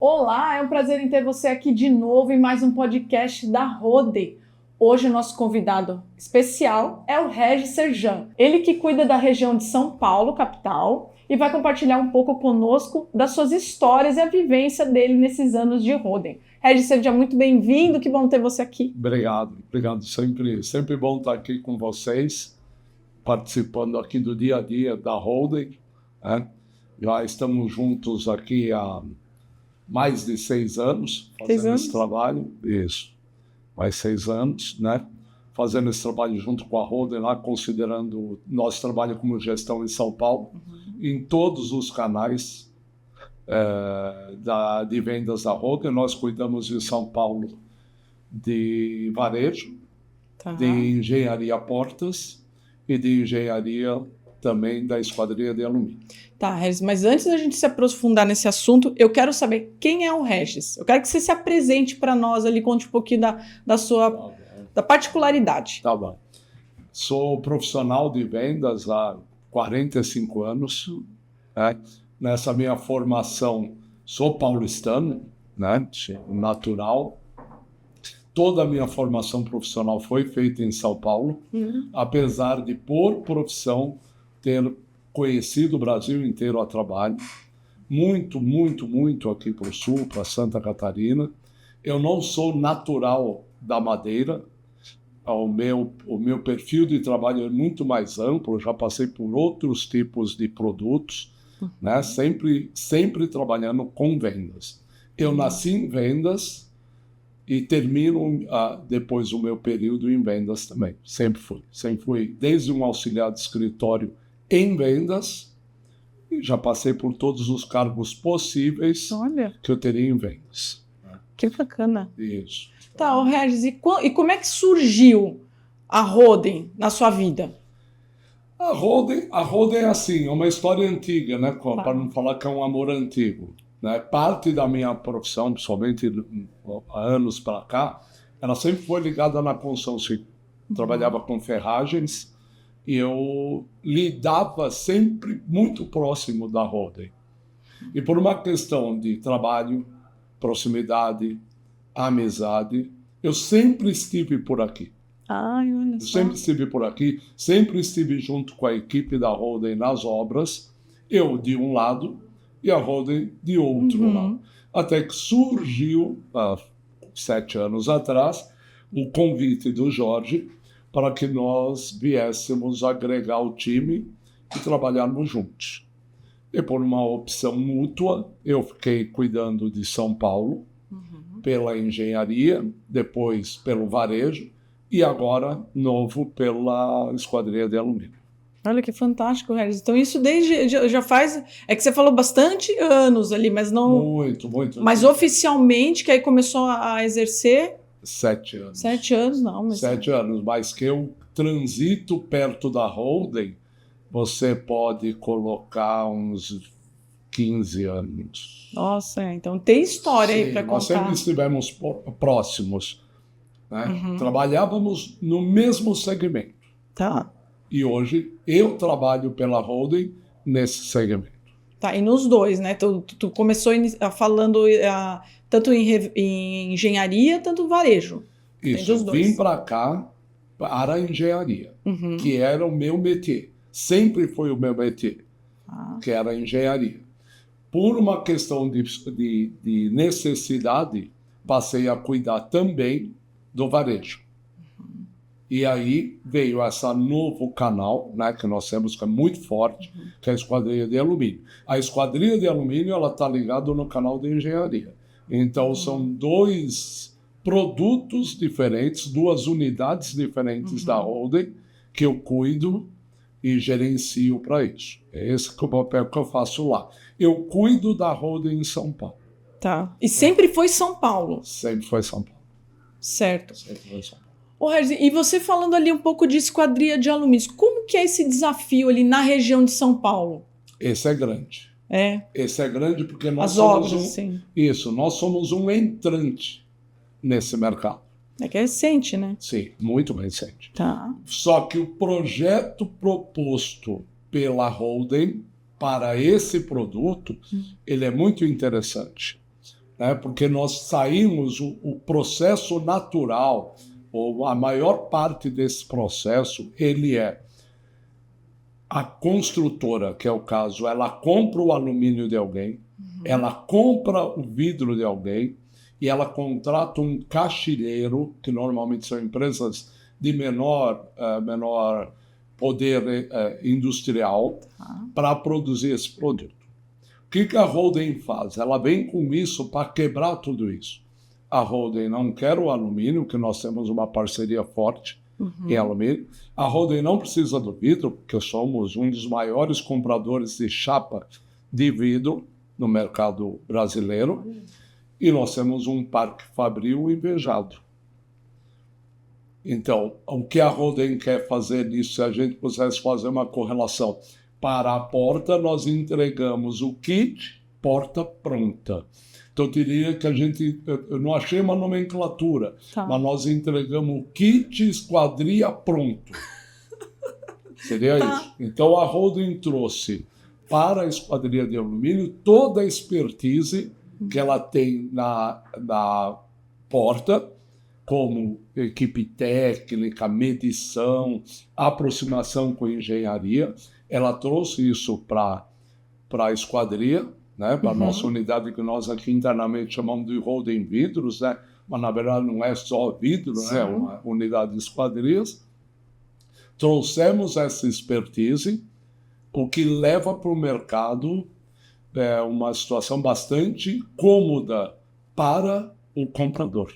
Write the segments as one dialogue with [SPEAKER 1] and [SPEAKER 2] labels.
[SPEAKER 1] Olá, é um prazer em ter você aqui de novo em mais um podcast da Rode. Hoje o nosso convidado especial é o Regis Serjan. Ele que cuida da região de São Paulo, capital, e vai compartilhar um pouco conosco das suas histórias e a vivência dele nesses anos de Rode. Regis, seja muito bem-vindo, que bom ter você aqui.
[SPEAKER 2] Obrigado. Sempre bom estar aqui com vocês, participando aqui do dia a dia da Rode, né? Já estamos juntos aqui há mais de 6 anos fazendo esse trabalho. Isso, mais 6 anos, né? Fazendo esse trabalho junto com a Rode lá, considerando nosso trabalho como gestão em São Paulo, em todos os canais de vendas da Rode. Nós cuidamos em São Paulo de varejo, de engenharia portas e de engenharia também da esquadria de alumínio.
[SPEAKER 1] Tá, Regis, mas antes da gente se aprofundar nesse assunto, eu quero saber quem é o Regis. Eu quero que você se apresente para nós ali, conte um pouquinho da sua da particularidade.
[SPEAKER 2] Tá bom. Sou profissional de vendas há 45 anos. Né? Nessa minha formação, sou paulistano, né? Natural. Toda a minha formação profissional foi feita em São Paulo, apesar de, por profissão, ter conhecido o Brasil inteiro a trabalho, muito aqui para o sul, para Santa Catarina. Eu não sou natural da Madeira, o meu perfil de trabalho é muito mais amplo, eu já passei por outros tipos de produtos, né? Sempre trabalhando com vendas. Eu nasci em vendas e termino depois o meu período em vendas também. Sempre fui desde um auxiliar de escritório em vendas, e já passei por todos os cargos possíveis que eu teria em vendas.
[SPEAKER 1] Que bacana.
[SPEAKER 2] Isso.
[SPEAKER 1] Tá, Regis, e como é que surgiu a Rode na sua vida?
[SPEAKER 2] A Rode é assim, é uma história antiga, né? Para não falar que é um amor antigo. Né? Parte da minha profissão, principalmente há anos para cá, ela sempre foi ligada na construção civil. Trabalhava com ferragens e eu lidava sempre muito próximo da Rode. E por uma questão de trabalho, proximidade, amizade, eu sempre estive por aqui.
[SPEAKER 1] Olha só.
[SPEAKER 2] Sempre estive por aqui, sempre estive junto com a equipe da Rode nas obras, eu de um lado e a Rode de outro lado. Até que surgiu, há 7 anos atrás, o convite do Jorge para que nós viéssemos agregar o time e trabalharmos juntos. E por uma opção mútua, eu fiquei cuidando de São Paulo, pela engenharia, depois pelo varejo, e agora, novo, pela esquadria de alumínio.
[SPEAKER 1] Olha que fantástico, Regis. Então isso já faz... É que você falou bastante anos ali, mas não...
[SPEAKER 2] Muito.
[SPEAKER 1] Mas oficialmente, que aí começou a exercer...
[SPEAKER 2] 7 anos.
[SPEAKER 1] 7 anos, não. Mas...
[SPEAKER 2] 7 anos, mas que eu transito perto da Rode, você pode colocar uns 15 anos.
[SPEAKER 1] Nossa, então tem história aí para contar.
[SPEAKER 2] Nós sempre estivemos próximos. Né? Trabalhávamos no mesmo segmento.
[SPEAKER 1] Tá.
[SPEAKER 2] E hoje eu trabalho pela Rode nesse segmento.
[SPEAKER 1] Tá, e nos dois, né? Tu começou falando tanto em engenharia, tanto varejo.
[SPEAKER 2] Isso, eu vim para cá para a engenharia, que era o meu métier. Sempre foi o meu métier, que era a engenharia. Por uma questão de necessidade, passei a cuidar também do varejo. E aí veio esse novo canal, né, que nós temos, que é muito forte, que é a esquadria de alumínio. A esquadria de alumínio está ligada no canal de engenharia. Então são 2 produtos diferentes, 2 unidades diferentes da Rode que eu cuido e gerencio para isso. É esse que é o papel que eu faço lá. Eu cuido da Rode em São Paulo.
[SPEAKER 1] Tá. E sempre foi São Paulo?
[SPEAKER 2] Sempre foi São Paulo.
[SPEAKER 1] Certo.
[SPEAKER 2] Sempre foi São Paulo.
[SPEAKER 1] Regis, e você falando ali um pouco de esquadria de alumínio, como que é esse desafio ali na região de São Paulo?
[SPEAKER 2] Esse é grande. Esse é grande porque nós nós somos um entrante nesse mercado.
[SPEAKER 1] É que é recente, né?
[SPEAKER 2] Sim, muito recente.
[SPEAKER 1] Tá.
[SPEAKER 2] Só que o projeto proposto pela Rode para esse produto, ele é muito interessante. né? Porque nós saímos, o processo natural, ou a maior parte desse processo, ele é a construtora, que é o caso, ela compra o alumínio de alguém, ela compra o vidro de alguém e ela contrata um caixilheiro, que normalmente são empresas de menor poder industrial, para produzir esse produto. O que a Holden faz? Ela vem com isso para quebrar tudo isso. A Holden não quer o alumínio, que nós temos uma parceria forte em alumínio. A Holden não precisa do vidro, porque somos um dos maiores compradores de chapa de vidro no mercado brasileiro. E nós temos um parque fabril invejado. Então, o que a Holden quer fazer nisso, se a gente pudesse fazer uma correlação para a porta, nós entregamos o kit porta pronta. Então, eu diria que eu não achei uma nomenclatura, mas nós entregamos o kit esquadria pronto. Seria isso. Então, a Holden trouxe para a esquadria de alumínio toda a expertise que ela tem na porta, como equipe técnica, medição, aproximação com engenharia. Ela trouxe isso para a esquadria, né, para a nossa unidade que nós aqui internamente chamamos de Holden Vidros, né, mas na verdade não é só vidro, né, é uma unidade de esquadrias. Trouxemos essa expertise, o que leva para o mercado uma situação bastante cômoda para o comprador.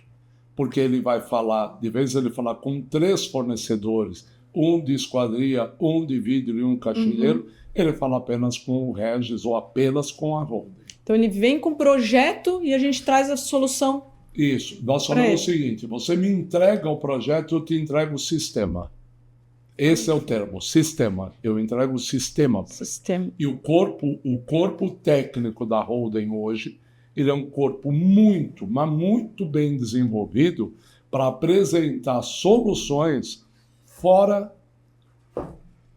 [SPEAKER 2] Porque ele vai falar, de vez ele falar com 3 fornecedores, um de esquadria, um de vidro e um caixilheiro, ele fala apenas com o Regis ou apenas com a Holden.
[SPEAKER 1] Então ele vem com o projeto e a gente traz a solução.
[SPEAKER 2] Isso. Nós falamos o seguinte, você me entrega o projeto, eu te entrego o sistema. Esse é o termo, sistema. Eu entrego o sistema. E o corpo técnico da Holden hoje, ele é um corpo muito, mas muito bem desenvolvido para apresentar soluções fora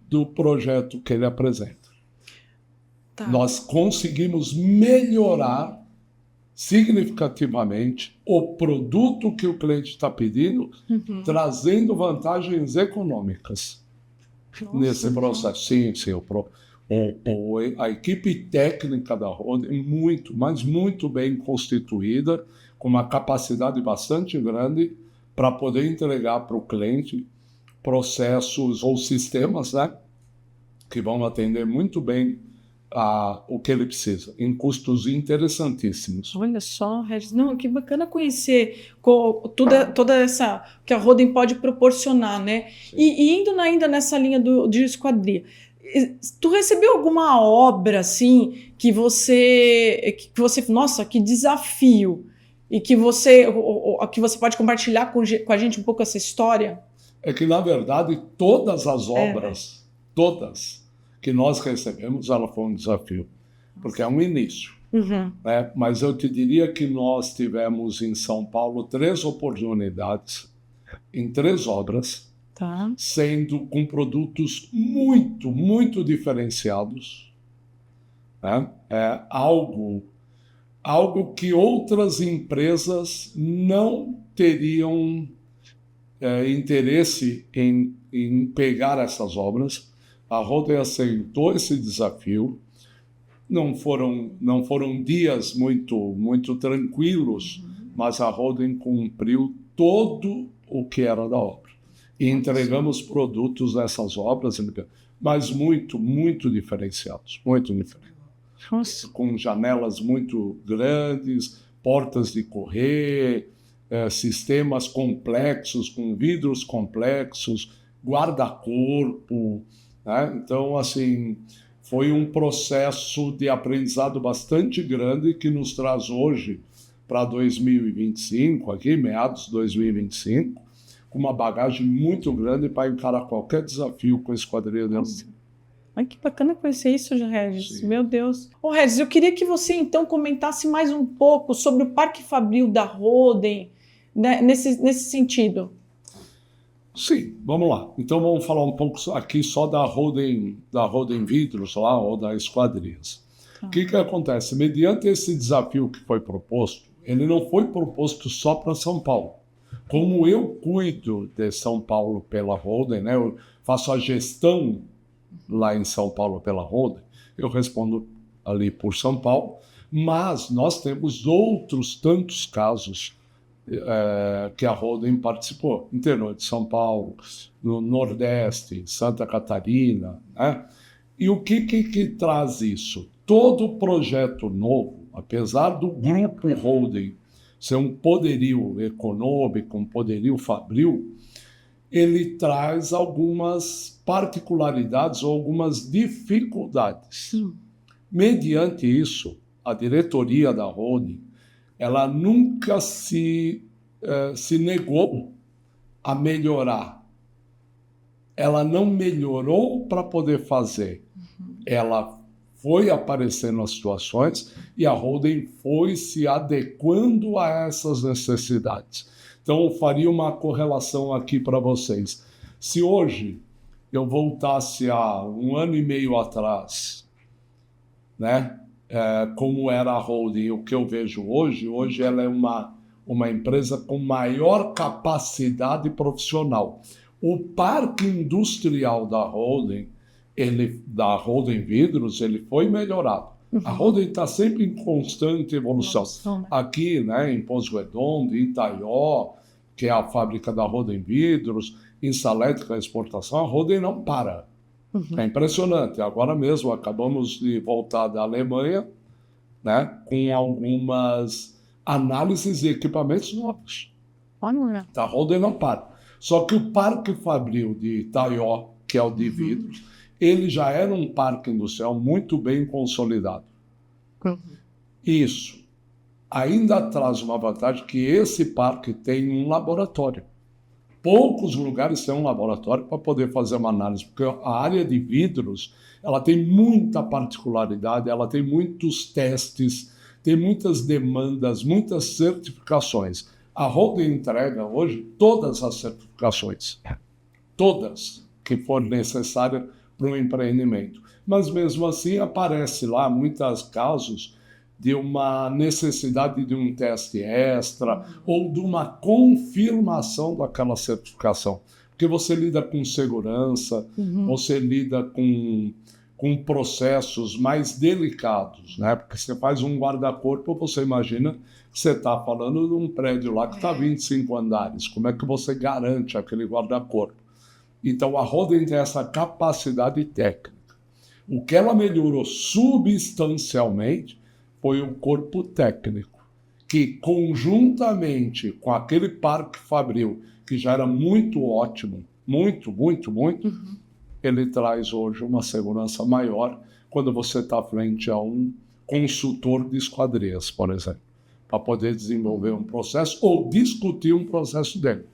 [SPEAKER 2] do projeto que ele apresenta. Nós conseguimos melhorar significativamente o produto que o cliente está pedindo, trazendo vantagens econômicas nesse processo. Sim, a equipe técnica da Holden muito, mas muito bem constituída, com uma capacidade bastante grande para poder entregar para o cliente processos ou sistemas, né, que vão atender muito bem o que ele precisa, em custos interessantíssimos.
[SPEAKER 1] Olha só, Regis, não, que bacana conhecer toda essa que a Holden pode proporcionar, né? E indo ainda nessa linha de esquadria, tu recebeu alguma obra assim que você, nossa, que desafio, e que você pode compartilhar com a gente um pouco essa história?
[SPEAKER 2] É que, na verdade, todas as obras, todas que nós recebemos, ela foi um desafio, porque é um início. Né? Mas eu te diria que nós tivemos em São Paulo 3 oportunidades em 3 obras, sendo com produtos muito, muito diferenciados. Né? É algo que outras empresas não teriam interesse em pegar essas obras. A Holden aceitou esse desafio. Não foram dias muito tranquilos, mas a Holden cumpriu todo o que era da obra. E entregamos produtos dessas obras, mas muito, muito diferenciados. Muito diferenciados.
[SPEAKER 1] Nossa.
[SPEAKER 2] Com janelas muito grandes, portas de correr, sistemas complexos, com vidros complexos, guarda-corpo. Né? Então, assim, foi um processo de aprendizado bastante grande que nos traz hoje para 2025, aqui, meados de 2025, com uma bagagem muito grande para encarar qualquer desafio com a esquadria de alumínio.
[SPEAKER 1] Ai, que bacana conhecer isso, Regis. Sim. Meu Deus. Regis, eu queria que você, então, comentasse mais um pouco sobre o Parque Fabril da Holden, né, nesse sentido.
[SPEAKER 2] Sim, vamos lá. Então vamos falar um pouco aqui só da Holden Vidros lá, ou da Esquadrias. O que acontece? Mediante esse desafio que foi proposto, ele não foi proposto só para São Paulo. Como eu cuido de São Paulo pela Holden, né, eu faço a gestão lá em São Paulo pela Holden, eu respondo ali por São Paulo, mas nós temos outros tantos casos que a Holden participou, interior de São Paulo, no Nordeste, Santa Catarina, né? E o que traz isso? Todo projeto novo, apesar do grupo Holden ser um poderio econômico, um poderio fabril, ele traz algumas particularidades ou algumas dificuldades. Mediante isso, a diretoria da Holden, ela nunca se negou a melhorar. Ela não melhorou para poder fazer. Ela foi aparecendo as situações e a Holden foi se adequando a essas necessidades. Então, eu faria uma correlação aqui para vocês. Se hoje eu voltasse a 1 ano e meio atrás, né, como era a Holden, o que eu vejo hoje ela é uma empresa com maior capacidade profissional. O parque industrial da Holden, Vidros, ele foi melhorado. A Holden está sempre em constante evolução. Aqui, né, em Pouso Redondo, em Itaió, que é a fábrica da Holden Vidros, em Salete, que é a exportação, a Holden não para. É impressionante. Agora mesmo acabamos de voltar da Alemanha, né, com algumas análises de equipamentos novos. A Holden não para. Só que o parque fabril de Itaió, que é o de vidros, ele já era um parque industrial muito bem consolidado. Isso ainda traz uma vantagem, que esse parque tem um laboratório. Poucos lugares têm um laboratório para poder fazer uma análise, porque a área de vidros, ela tem muita particularidade, ela tem muitos testes, tem muitas demandas, muitas certificações. A Holden entrega hoje todas as certificações, todas que forem necessárias para um empreendimento. Mas mesmo assim aparece lá muitos casos de uma necessidade de um teste extra ou de uma confirmação daquela certificação. Porque você lida com segurança, você lida com processos mais delicados, né? Porque você faz um guarda-corpo, você imagina que você está falando de um prédio lá que está 25 andares. Como é que você garante aquele guarda-corpo? Então, a Holden tem essa capacidade técnica. O que ela melhorou substancialmente foi o corpo técnico, que conjuntamente com aquele parque fabril, que já era muito ótimo, muito, ele traz hoje uma segurança maior quando você está frente a um consultor de esquadrias, por exemplo, para poder desenvolver um processo ou discutir um processo dele.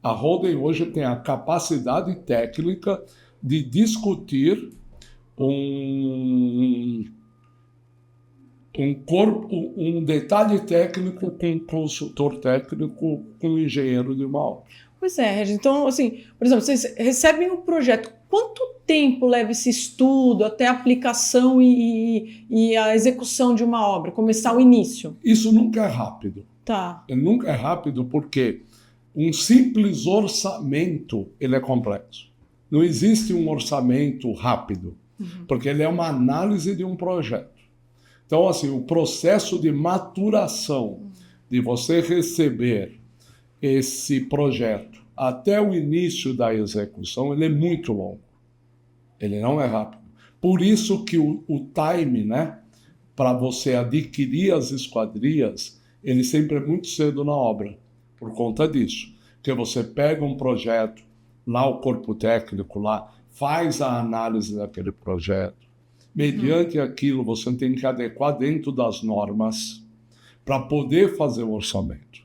[SPEAKER 2] A Holden hoje tem a capacidade técnica de discutir um detalhe técnico com um consultor técnico, com um engenheiro de uma obra.
[SPEAKER 1] Pois é, Regis. Então, assim, por exemplo, vocês recebem um projeto. Quanto tempo leva esse estudo até a aplicação e a execução de uma obra? Começar o início?
[SPEAKER 2] Isso nunca é rápido.
[SPEAKER 1] Tá.
[SPEAKER 2] Nunca é rápido porque um simples orçamento, ele é complexo. Não existe um orçamento rápido, porque ele é uma análise de um projeto. Então, assim, o processo de maturação de você receber esse projeto até o início da execução, ele é muito longo. Ele não é rápido. Por isso que o time, né, para você adquirir as esquadrias, ele sempre é muito cedo na obra, por conta disso. Porque você pega um projeto, lá o corpo técnico lá, faz a análise daquele projeto. Mediante aquilo, você tem que adequar dentro das normas para poder fazer o orçamento.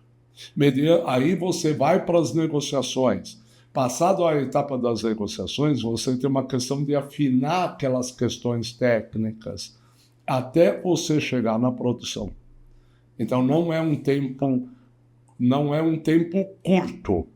[SPEAKER 2] Aí você vai para as negociações. Passado a etapa das negociações, você tem uma questão de afinar aquelas questões técnicas até você chegar na produção. Então não é um tempo curto,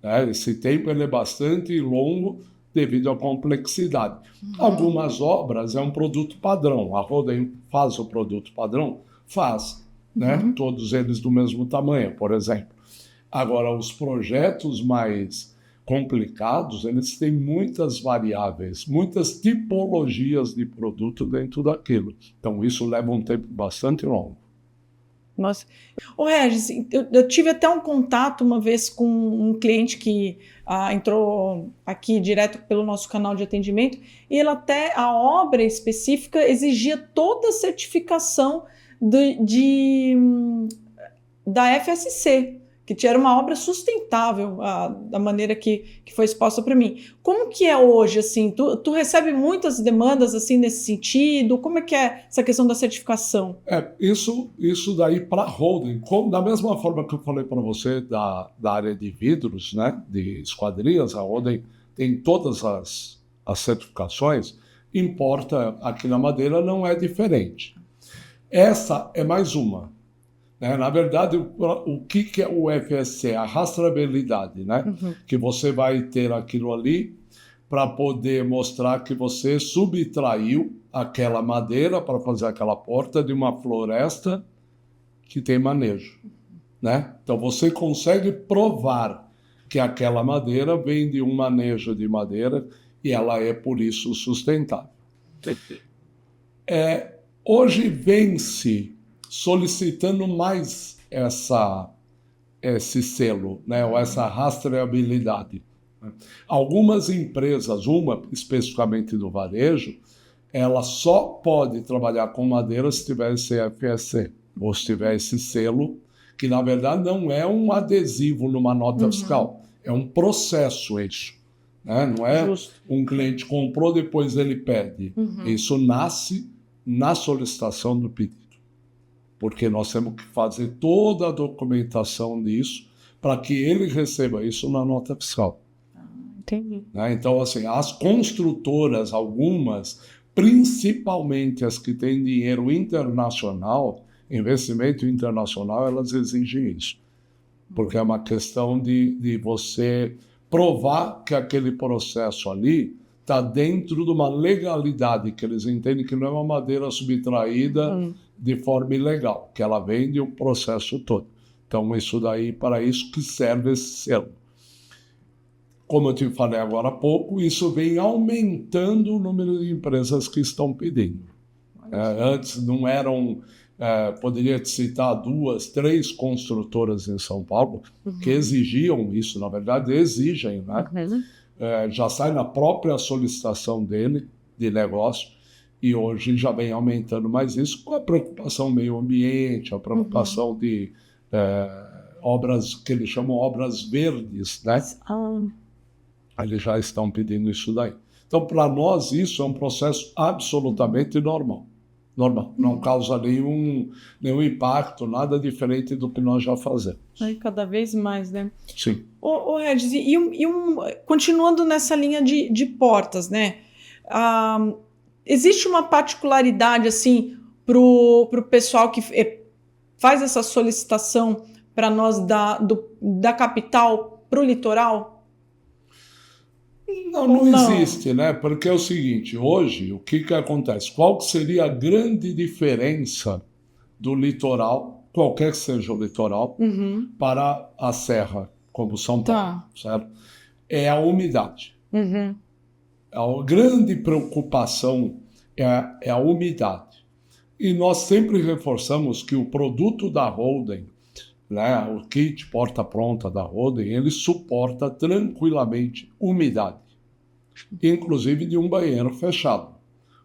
[SPEAKER 2] né? Esse tempo ele é bastante longo devido à complexidade. Algumas obras é um produto padrão. A Holden faz o produto padrão? Faz. né? Todos eles do mesmo tamanho, por exemplo. Agora, os projetos mais complicados, eles têm muitas variáveis, muitas tipologias de produto dentro daquilo. Então, isso leva um tempo bastante longo.
[SPEAKER 1] Nossa. Ô, Regis, eu tive até um contato uma vez com um cliente que entrou aqui direto pelo nosso canal de atendimento, e ele até, a obra específica exigia toda a certificação da FSC, que era uma obra sustentável, da maneira que foi exposta para mim. Como que é hoje, assim? Tu recebe muitas demandas, assim, nesse sentido? Como é que é essa questão da certificação?
[SPEAKER 2] Isso daí para holding, da mesma forma que eu falei para você da área de vidros, né, de esquadrias, a holding tem todas as certificações, importa aqui na Madeira não é diferente. Essa é mais uma. Na verdade, o que é o FSC? A rastreabilidade, né? Que você vai ter aquilo ali para poder mostrar que você subtraiu aquela madeira para fazer aquela porta de uma floresta que tem manejo, né? Então, você consegue provar que aquela madeira vem de um manejo de madeira e ela é, por isso, sustentável. Hoje vem-se solicitando mais esse selo, né, ou essa rastreabilidade. Algumas empresas, uma especificamente do varejo, ela só pode trabalhar com madeira se tiver esse FSC, ou se tiver esse selo, que na verdade não é um adesivo numa nota fiscal, é um processo isso. Né? Não é um cliente comprou, depois ele pede. Isso nasce na solicitação do pedido. Porque nós temos que fazer toda a documentação disso para que ele receba isso na nota fiscal.
[SPEAKER 1] Entendi.
[SPEAKER 2] Né? Então, assim, as construtoras, algumas, principalmente as que têm dinheiro internacional, investimento internacional, elas exigem isso. Porque é uma questão de você provar que aquele processo ali está dentro de uma legalidade, que eles entendem que não é uma madeira subtraída de forma ilegal, que ela vem de um processo todo. Então, isso daí, para isso que serve esse selo. Como eu te falei agora há pouco, isso vem aumentando o número de empresas que estão pedindo. Antes não eram, poderia te citar 2, 3 construtoras em São Paulo que exigiam isso, na verdade exigem, né? Já sai na própria solicitação dele de negócio, e hoje já vem aumentando mais isso com a preocupação meio ambiente, a preocupação de obras que eles chamam obras verdes, né? Eles já estão pedindo isso daí. Então, para nós, isso é um processo absolutamente normal. Não causa nenhum impacto, nada diferente do que nós já fazemos.
[SPEAKER 1] Cada vez mais, né?
[SPEAKER 2] Sim.
[SPEAKER 1] Ô Regis, continuando nessa linha de portas, né? Existe uma particularidade, assim, para o pessoal que faz essa solicitação para nós da capital para o litoral?
[SPEAKER 2] Não existe, né? Porque é o seguinte, hoje, o que acontece? Qual seria a grande diferença do litoral, qualquer que seja o litoral, para a serra, como São Paulo, certo? É a umidade. A grande preocupação é a umidade. E nós sempre reforçamos que o produto da holding, né, o kit porta-pronta da holding, ele suporta tranquilamente umidade, inclusive de um banheiro fechado.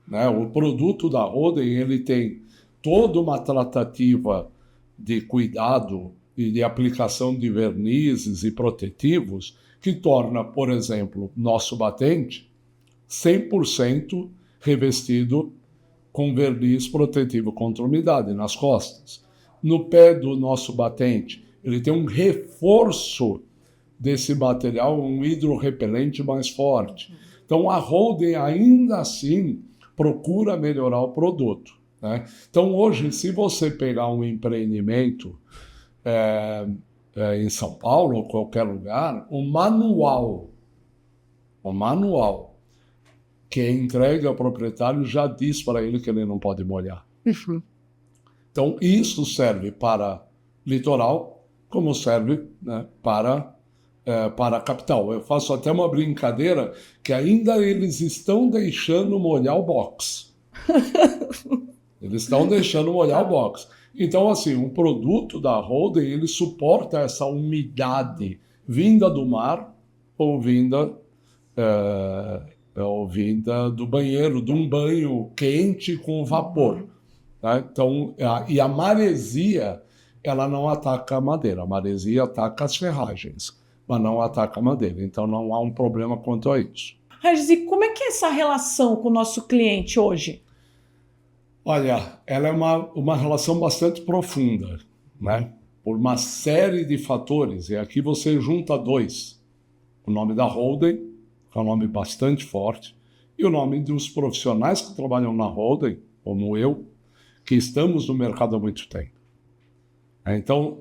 [SPEAKER 2] Né? O produto da holding, ele tem toda uma tratativa de cuidado e de aplicação de vernizes e protetivos que torna, por exemplo, nosso batente 100% revestido com verniz protetivo contra umidade nas costas. No pé do nosso batente, ele tem um reforço desse material, um hidrorrepelente mais forte. Então, a holding ainda assim procura melhorar o produto. Né? Então, hoje, se você pegar um empreendimento em São Paulo ou qualquer lugar, o manual que entrega ao proprietário já diz para ele que ele não pode molhar. Então, isso serve para litoral, como serve, né, para a capital. Eu faço até uma brincadeira que ainda eles estão deixando molhar o box. Eles estão deixando molhar o box. Então, assim, um produto da Holden, ele suporta essa umidade vinda do mar ou vinda do banheiro, de um banho quente com vapor. Tá? Então, e a maresia, ela não ataca a madeira. A maresia ataca as ferragens, mas não ataca a madeira. Então, não há um problema quanto a isso.
[SPEAKER 1] Regis, e como é que é essa relação com o nosso cliente hoje?
[SPEAKER 2] Olha, ela é uma relação bastante profunda, né? Por uma série de fatores. E aqui você junta dois. O nome da Holden, que é um nome bastante forte, e o nome dos profissionais que trabalham na Holden, como eu, que estamos no mercado há muito tempo. Então,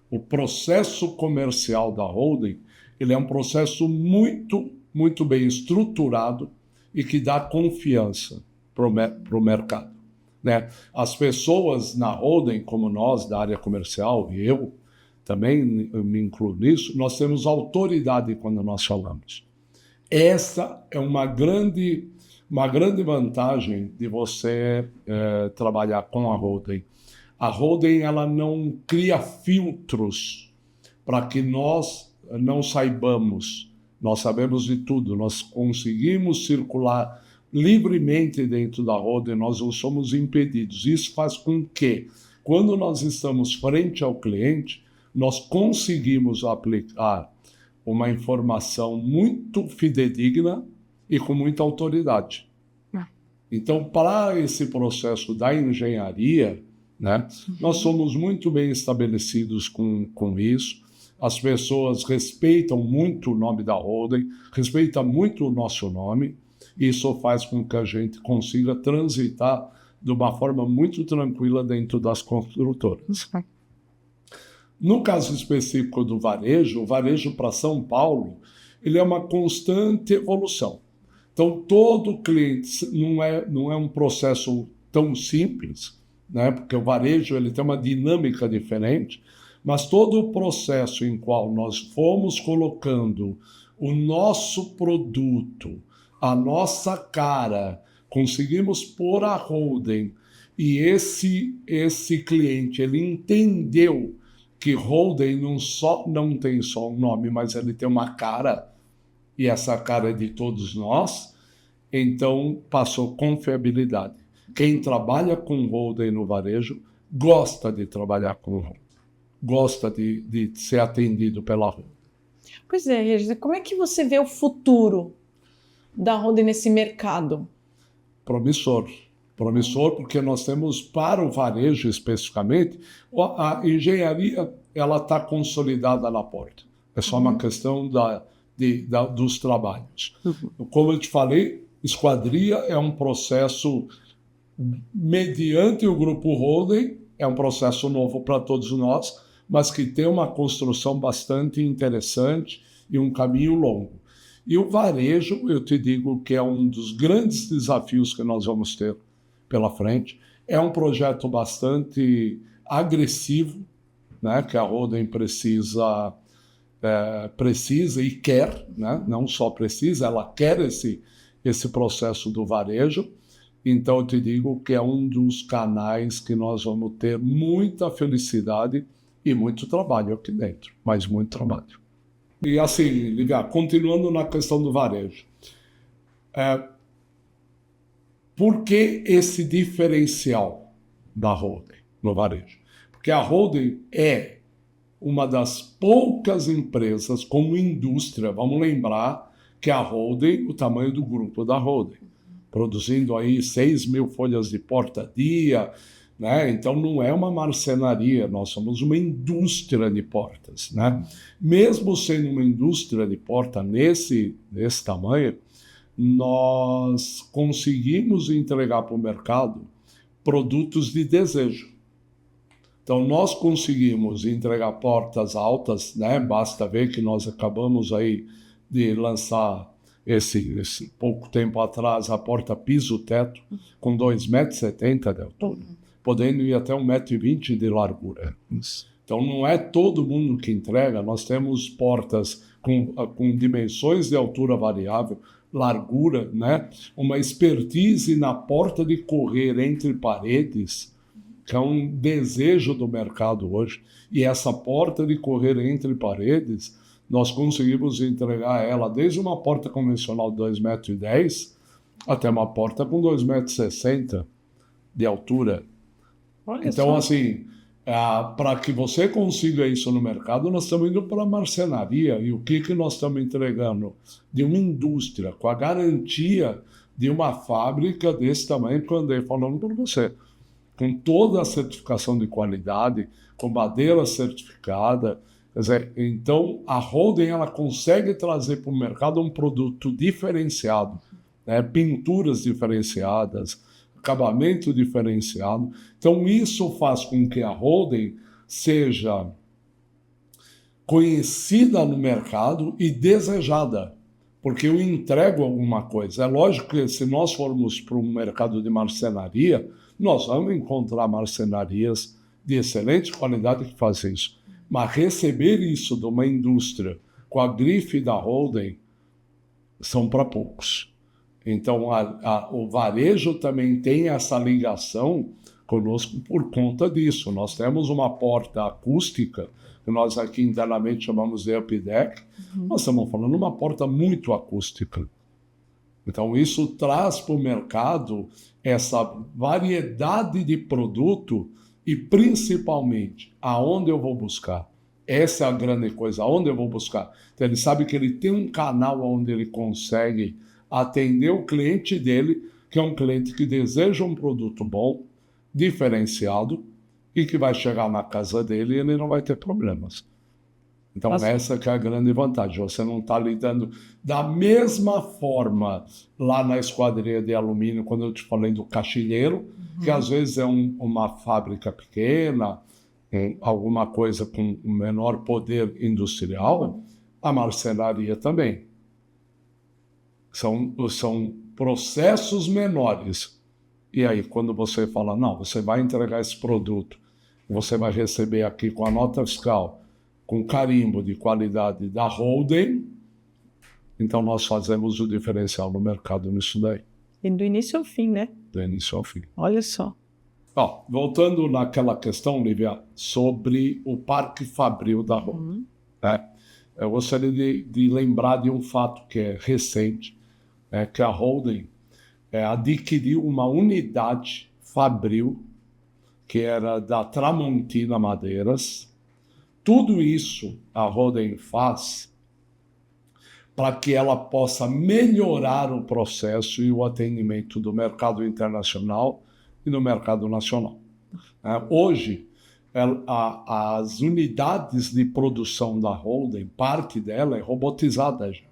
[SPEAKER 2] o processo comercial da Holden, ele é um processo muito, muito bem estruturado e que dá confiança para o mercado. Né? As pessoas na Holden, como nós, da área comercial, e eu também me incluo nisso, nós temos autoridade quando nós falamos. Essa é uma grande vantagem de você trabalhar com a Holden. A Holden, ela não cria filtros para que nós não saibamos. Nós sabemos de tudo, nós conseguimos circular livremente dentro da Holden, nós não somos impedidos. Isso faz com que, quando nós estamos frente ao cliente, nós conseguimos aplicar uma informação muito fidedigna e com muita autoridade. Então, para esse processo da engenharia, né, nós somos muito bem estabelecidos com isso. As pessoas respeitam muito o nome da Holden, respeitam muito o nosso nome, e isso faz com que a gente consiga transitar de uma forma muito tranquila dentro das construtoras. No caso específico do varejo, o varejo para São Paulo, ele é uma constante evolução. Então, todo cliente não é um processo tão simples, né? Porque o varejo ele tem uma dinâmica diferente, mas todo o processo em qual nós fomos colocando o nosso produto, a nossa cara, conseguimos pôr a Holden, e esse cliente ele entendeu que Holden não tem só um nome, mas ele tem uma cara, e essa cara é de todos nós, então passou confiabilidade. Quem trabalha com Holden no varejo gosta de trabalhar com Holden, gosta de ser atendido pela Holden.
[SPEAKER 1] Pois é, Regis, como é que você vê o futuro da Holden nesse mercado?
[SPEAKER 2] Promissor. Promissor porque nós temos, para o varejo especificamente, a engenharia ela está consolidada na porta. É só uma questão dos trabalhos. Como eu te falei, esquadria é um processo, mediante o grupo Holden, é um processo novo para todos nós, mas que tem uma construção bastante interessante e um caminho longo. E o varejo, eu te digo que é um dos grandes desafios que nós vamos ter pela frente. É um projeto bastante agressivo, né, que a Holden precisa e quer, né, não só precisa, ela quer esse processo do varejo. Então, eu te digo que é um dos canais que nós vamos ter muita felicidade e muito trabalho aqui dentro, mas muito trabalho. E assim, Lívia, continuando na questão do varejo, por que esse diferencial da Holden no varejo? Porque a Holden é uma das poucas empresas como indústria, vamos lembrar que a Holden, o tamanho do grupo da Holden, produzindo aí 6 mil folhas de porta-dia, né? Então não é uma marcenaria, nós somos uma indústria de portas, né? Mesmo sendo uma indústria de porta nesse tamanho, nós conseguimos entregar para o mercado produtos de desejo. Então nós conseguimos entregar portas altas, né? Basta ver que nós acabamos aí de lançar esse pouco tempo atrás, a porta piso-teto, com 2,70 m de altura, podendo ir até 1,20 m de largura. Então, não é todo mundo que entrega. Nós temos portas com dimensões de altura variável, largura, né? Uma expertise na porta de correr entre paredes, que é um desejo do mercado hoje. E essa porta de correr entre paredes, nós conseguimos entregar ela desde uma porta convencional de 2,10 m até uma porta com 2,60 m de altura.
[SPEAKER 1] Olha
[SPEAKER 2] então,
[SPEAKER 1] só.
[SPEAKER 2] assim, para que você consiga isso no mercado, nós estamos indo para a marcenaria. E o que nós estamos entregando? De uma indústria, com a garantia de uma fábrica desse tamanho que eu andei falando para você. Com toda a certificação de qualidade, com madeira certificada. Quer dizer, então, a Holden ela consegue trazer para o mercado um produto diferenciado, né? Pinturas diferenciadas, acabamento diferenciado. Então, isso faz com que a Holden seja conhecida no mercado e desejada, porque eu entrego alguma coisa. É lógico que se nós formos para um mercado de marcenaria, nós vamos encontrar marcenarias de excelente qualidade que fazem isso. Mas receber isso de uma indústria com a grife da Holden são para poucos. Então, o varejo também tem essa ligação conosco por conta disso. Nós temos uma porta acústica, que nós aqui internamente chamamos de updeck. Nós estamos falando de uma porta muito acústica. Então, isso traz para o mercado essa variedade de produto e, principalmente, aonde eu vou buscar. Essa é a grande coisa, aonde eu vou buscar. Então, ele sabe que ele tem um canal onde ele consegue atender o cliente dele, que é um cliente que deseja um produto bom, diferenciado, e que vai chegar na casa dele e ele não vai ter problemas. Então, essa que é a grande vantagem. Você não está lidando da mesma forma lá na esquadria de alumínio, quando eu te falei do caixilheiro, que às vezes é uma fábrica pequena, alguma coisa com um menor poder industrial, a marcenaria também. São processos menores. E aí, quando você fala, não, você vai entregar esse produto, você vai receber aqui com a nota fiscal, com carimbo de qualidade da Holden, então nós fazemos o diferencial no mercado nisso daí.
[SPEAKER 1] E do início ao fim, né?
[SPEAKER 2] Do início ao fim.
[SPEAKER 1] Olha só.
[SPEAKER 2] Voltando naquela questão, Lívia, sobre o Parque Fabril da Holden. Né? Eu gostaria de lembrar de um fato que é recente, que a Holden adquiriu uma unidade Fabril, que era da Tramontina Madeiras. Tudo isso a Holden faz para que ela possa melhorar o processo e o atendimento do mercado internacional e do mercado nacional. Hoje, as unidades de produção da Holden, parte dela é robotizada já.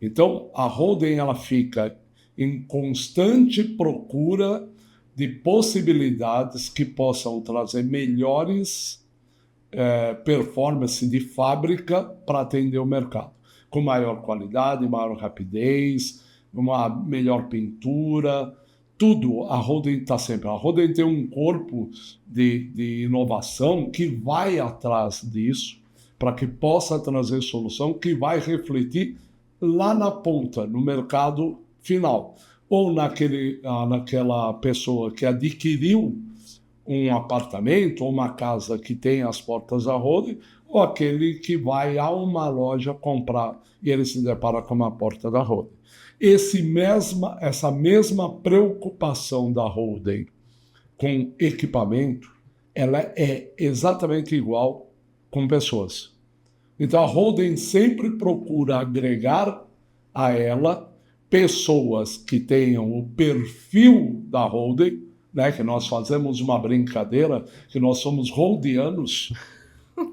[SPEAKER 2] Então, a Holden ela fica em constante procura de possibilidades que possam trazer melhores performance de fábrica para atender o mercado, com maior qualidade, maior rapidez, uma melhor pintura, tudo. A Holden está sempre. A Holden tem um corpo de inovação que vai atrás disso para que possa trazer solução que vai refletir lá na ponta, no mercado final, ou naquela pessoa que adquiriu um apartamento ou uma casa que tem as portas da Holden, ou aquele que vai a uma loja comprar e ele se depara com uma porta da Holden. Essa mesma preocupação da Holden com equipamento, ela é exatamente igual com pessoas. Então a Holden sempre procura agregar a ela pessoas que tenham o perfil da Holden, né, que nós fazemos uma brincadeira, que nós somos holdianos,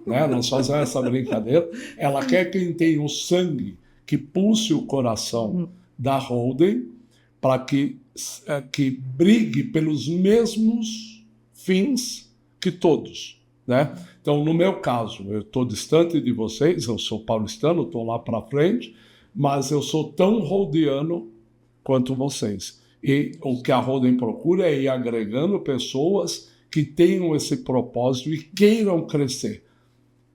[SPEAKER 2] né, nós fazemos essa brincadeira. Ela quer quem tem o sangue, que pulse o coração da Holden, para que brigue pelos mesmos fins que todos. Né? Então, no meu caso, eu estou distante de vocês, eu sou paulistano, estou lá para frente, mas eu sou tão holdiano quanto vocês. E o que a Holding procura é ir agregando pessoas que tenham esse propósito e queiram crescer.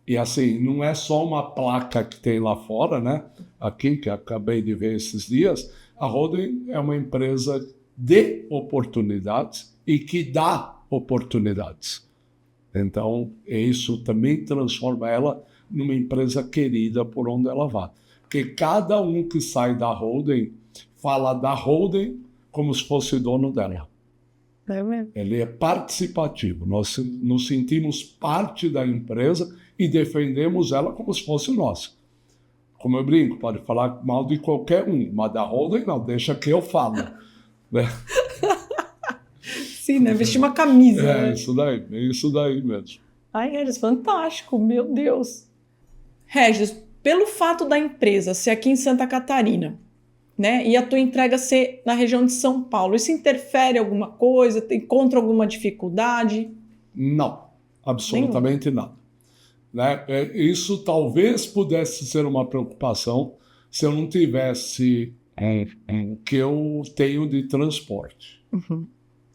[SPEAKER 2] E assim, não é só uma placa que tem lá fora, né? Aqui, que acabei de ver esses dias, a Holding é uma empresa de oportunidades e que dá oportunidades. Então, isso também transforma ela numa empresa querida por onde ela vai. Porque cada um que sai da Holding fala da Holding como se fosse dono dela.
[SPEAKER 1] É mesmo.
[SPEAKER 2] Ele é participativo. Nós nos sentimos parte da empresa e defendemos ela como se fosse nossa. Como eu brinco, pode falar mal de qualquer um, mas da Holding não, deixa que eu falo. Né?
[SPEAKER 1] Sim, né? Vestir uma camisa.
[SPEAKER 2] É
[SPEAKER 1] né?
[SPEAKER 2] isso daí mesmo.
[SPEAKER 1] Ai, Regis, fantástico, meu Deus. Regis, pelo fato da empresa ser aqui em Santa Catarina, né, e a tua entrega ser na região de São Paulo, isso interfere alguma coisa? Encontra alguma dificuldade?
[SPEAKER 2] Não, absolutamente nada. Né? Isso talvez pudesse ser uma preocupação se eu não tivesse o que eu tenho de transporte.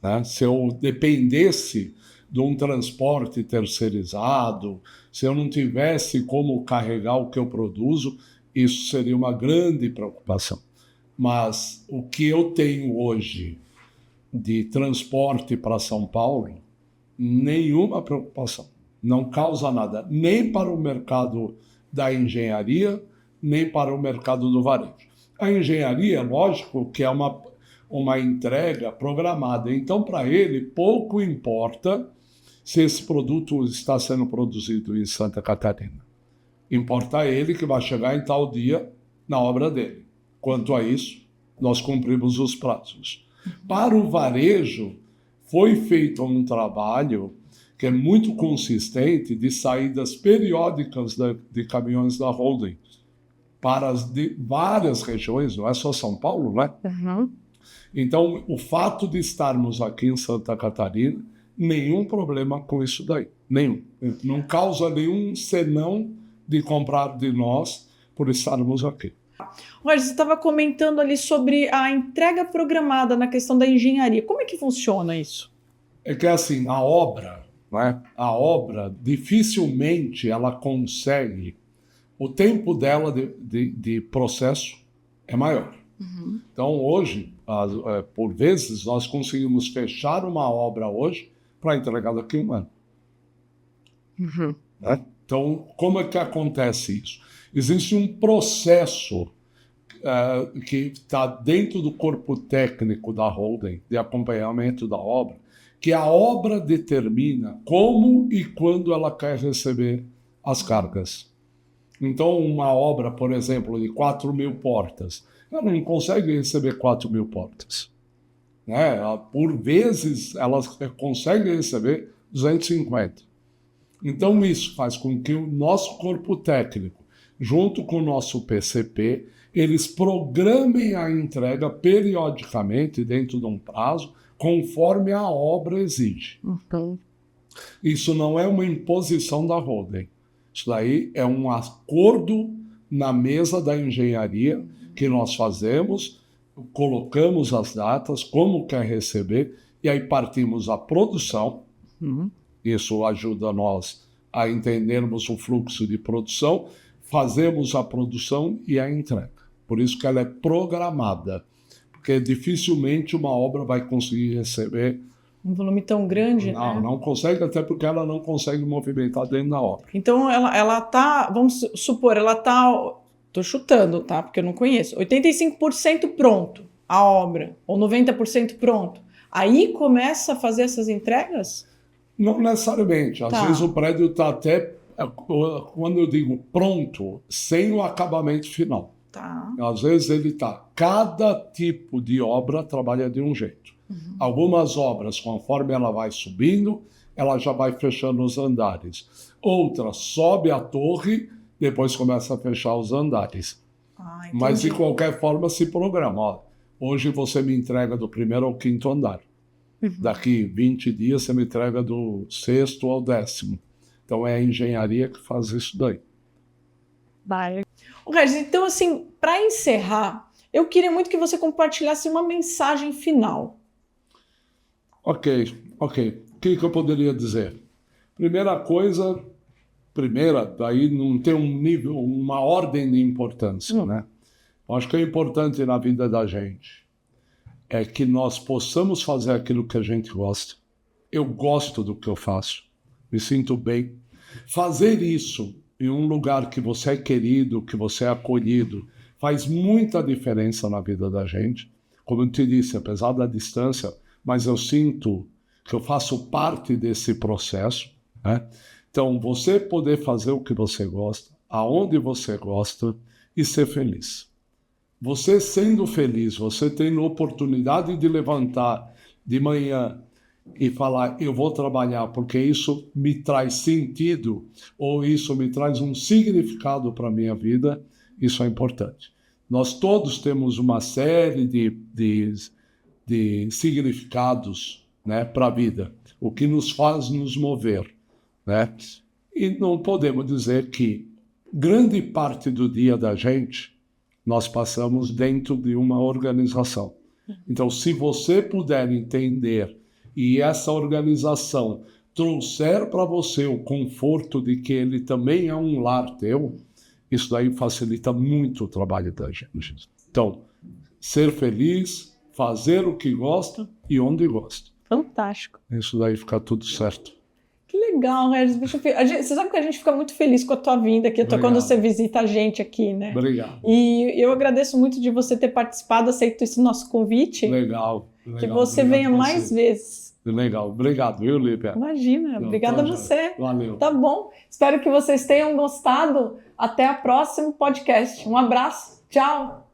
[SPEAKER 2] Né? Se eu dependesse de um transporte terceirizado, se eu não tivesse como carregar o que eu produzo, isso seria uma grande preocupação. Mas o que eu tenho hoje de transporte para São Paulo, nenhuma preocupação. Não causa nada, nem para o mercado da engenharia, nem para o mercado do varejo. A engenharia, lógico, que é uma entrega programada. Então, para ele, pouco importa se esse produto está sendo produzido em Santa Catarina. Importa a ele que vai chegar em tal dia na obra dele. Quanto a isso, nós cumprimos os prazos. Para o varejo, foi feito um trabalho que é muito consistente de saídas periódicas de caminhões da Holding para várias regiões, não é só São Paulo, né? Então, o fato de estarmos aqui em Santa Catarina, nenhum problema com isso daí, nenhum. Não causa nenhum senão de comprar de nós por estarmos aqui.
[SPEAKER 1] Regis, você estava comentando ali sobre a entrega programada na questão da engenharia. Como é que funciona isso?
[SPEAKER 2] É que assim, a obra, né? A obra dificilmente ela consegue, o tempo dela de processo é maior. Então hoje, por vezes, nós conseguimos fechar uma obra hoje para entregar daqui a um ano. Né? Então, como é que acontece isso? Existe um processo que está dentro do corpo técnico da Holding, de acompanhamento da obra, que a obra determina como e quando ela quer receber as cargas. Então, uma obra, por exemplo, de 4.000 portas, ela não consegue receber 4.000 portas. Né? Por vezes, ela consegue receber 250. Então, isso faz com que o nosso corpo técnico, junto com o nosso PCP, eles programem a entrega periodicamente, dentro de um prazo, conforme a obra exige. Isso não é uma imposição da Holding. Isso daí é um acordo na mesa da engenharia que nós fazemos, colocamos as datas, como quer receber, e aí partimos a produção. Isso ajuda nós a entendermos o fluxo de produção, fazemos a produção e a entrega. Por isso que ela é programada, porque dificilmente uma obra vai conseguir receber
[SPEAKER 1] um volume tão grande, né?
[SPEAKER 2] Não consegue, até porque ela não consegue movimentar dentro da obra.
[SPEAKER 1] Então ela tá, vamos supor, ela tá, tô chutando, tá? Porque eu não conheço, 85% pronto a obra, ou 90% pronto. Aí começa a fazer essas entregas?
[SPEAKER 2] Não necessariamente. Às vezes o prédio está até, quando eu digo pronto, sem o acabamento final. Às vezes ele está, cada tipo de obra trabalha de um jeito. Algumas obras, conforme ela vai subindo, ela já vai fechando os andares. Outras, sobe a torre, depois começa a fechar os andares. Mas, de qualquer forma, se programa. Ó, hoje você me entrega do 1º ao 5º andar. Daqui 20 dias você me entrega do 6º ao 10º. Então, é a engenharia que faz isso daí.
[SPEAKER 1] Vai. Regis, então, assim, para encerrar, eu queria muito que você compartilhasse uma mensagem final.
[SPEAKER 2] Ok. O que eu poderia dizer? Daí não tem um nível, uma ordem de importância, né? Eu acho que é importante na vida da gente é que nós possamos fazer aquilo que a gente gosta. Eu gosto do que eu faço, me sinto bem. Fazer isso em um lugar que você é querido, que você é acolhido, faz muita diferença na vida da gente. Como eu te disse, apesar da distância, mas eu sinto que eu faço parte desse processo, né? Então, você poder fazer o que você gosta, aonde você gosta e ser feliz. Você sendo feliz, você tendo oportunidade de levantar de manhã e falar, eu vou trabalhar porque isso me traz sentido ou isso me traz um significado para a minha vida, isso é importante. Nós todos temos uma série de significados, né, para a vida, o que nos faz nos mover, né? E não podemos dizer que grande parte do dia da gente nós passamos dentro de uma organização. Então, se você puder entender e essa organização trouxer para você o conforto de que ele também é um lar teu, isso daí facilita muito o trabalho da gente. Então, ser feliz, fazer o que gosta e onde gosta.
[SPEAKER 1] Fantástico.
[SPEAKER 2] Isso daí fica tudo certo.
[SPEAKER 1] Que legal, Regis. Você sabe que a gente fica muito feliz com a tua vinda aqui, quando você visita a gente aqui, né?
[SPEAKER 2] Obrigado.
[SPEAKER 1] E eu agradeço muito de você ter participado, aceito esse nosso convite.
[SPEAKER 2] Legal.
[SPEAKER 1] Que você venha mais vezes.
[SPEAKER 2] Legal. Obrigado, viu, Lívia?
[SPEAKER 1] Imagina. Obrigada a você.
[SPEAKER 2] Valeu.
[SPEAKER 1] Tá bom. Espero que vocês tenham gostado. Até o próximo podcast. Um abraço. Tchau.